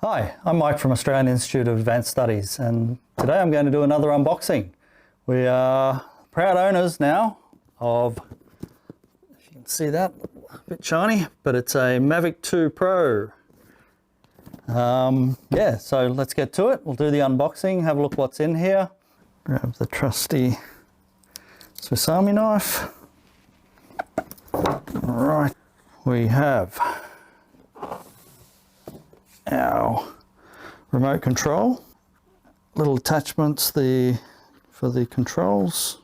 Hi, I'm Mike from Australian Institute of Advanced Studies, and today I'm going to do another unboxing. We are proud owners now of, if you can see that, a bit shiny, but it's a Mavic 2 Pro. Yeah, so let's get to it. We'll do the unboxing, have a look what's in here. Grab the trusty Swiss Army knife. All right, we have our remote control, little attachments for the controls.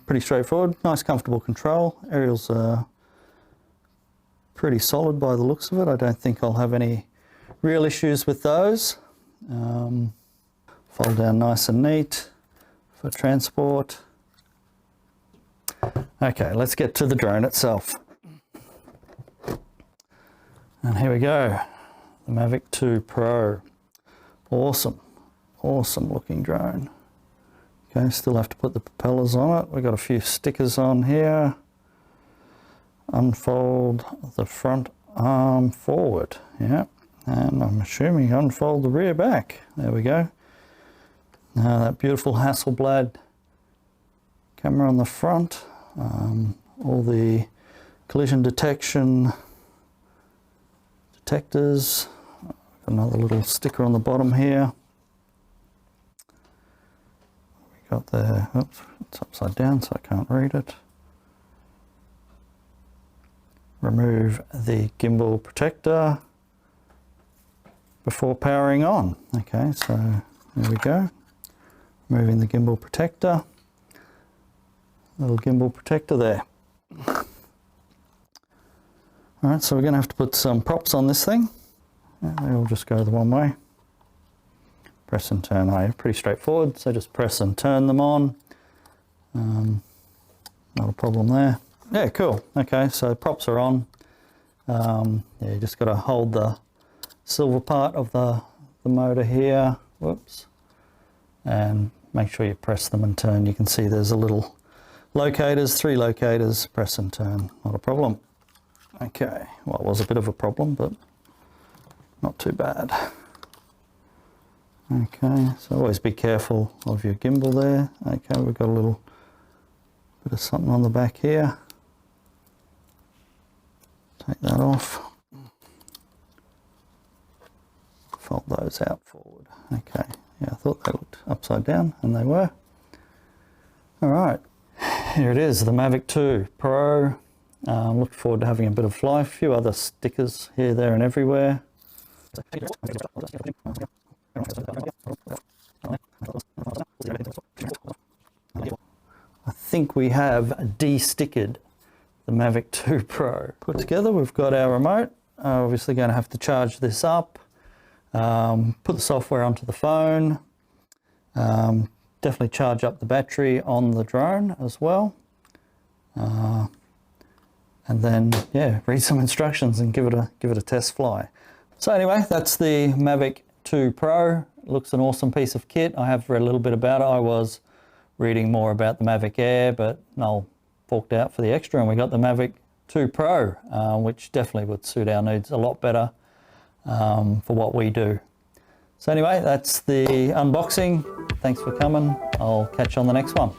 Pretty straightforward, nice comfortable control. Aerials are pretty solid by the looks of it. I don't think I'll have any real issues with those. Fold down nice and neat for transport. Okay, let's get to the drone itself. And here we go, the Mavic 2 Pro. Awesome, awesome looking drone. Okay, still have to put the propellers on it. We've got a few stickers on here. Unfold the front arm forward, yeah. And I'm assuming unfold the rear back. There we go. Now that beautiful Hasselblad camera on the front, all the collision detection detectors. Got another little sticker on the bottom here. We got the, oops, it's upside down so I can't read it. Remove the gimbal protector before powering on. Okay, so there we go. Removing the gimbal protector. Little gimbal protector there. Alright, so we're going to have to put some props on this thing. They all just go the one way. Press and turn, pretty straightforward, so just press and turn them on. Not a problem there. Yeah, cool. Okay, so props are on. Yeah, you just got to hold the silver part of the motor here. Whoops. And make sure you press them and turn. You can see there's a little locators, 3 locators, press and turn, not a problem. Okay, well, it was a bit of a problem, but not too bad. Okay, so always be careful of your gimbal there. Okay, we've got a little bit of something on the back here. Take that off. Fold those out forward. Okay, yeah, I thought they looked upside down, and they were. All right. Here it is, the Mavic 2 Pro. Looking forward to having a bit of fly. A few other stickers here, there and everywhere. I think we have de-stickered the Mavic 2 Pro. Put together, we've got our remote. Obviously going to have to charge this up. Put the software onto the phone. Definitely charge up the battery on the drone as well. And then, yeah, read some instructions and give it a test fly. So anyway, that's the Mavic 2 Pro. It looks an awesome piece of kit. I have read a little bit about it. I was reading more about the Mavic Air, but Noel forked out for the extra and we got the Mavic 2 Pro, which definitely would suit our needs a lot better for what we do. So anyway, that's the unboxing. Thanks for coming. I'll catch you on the next one.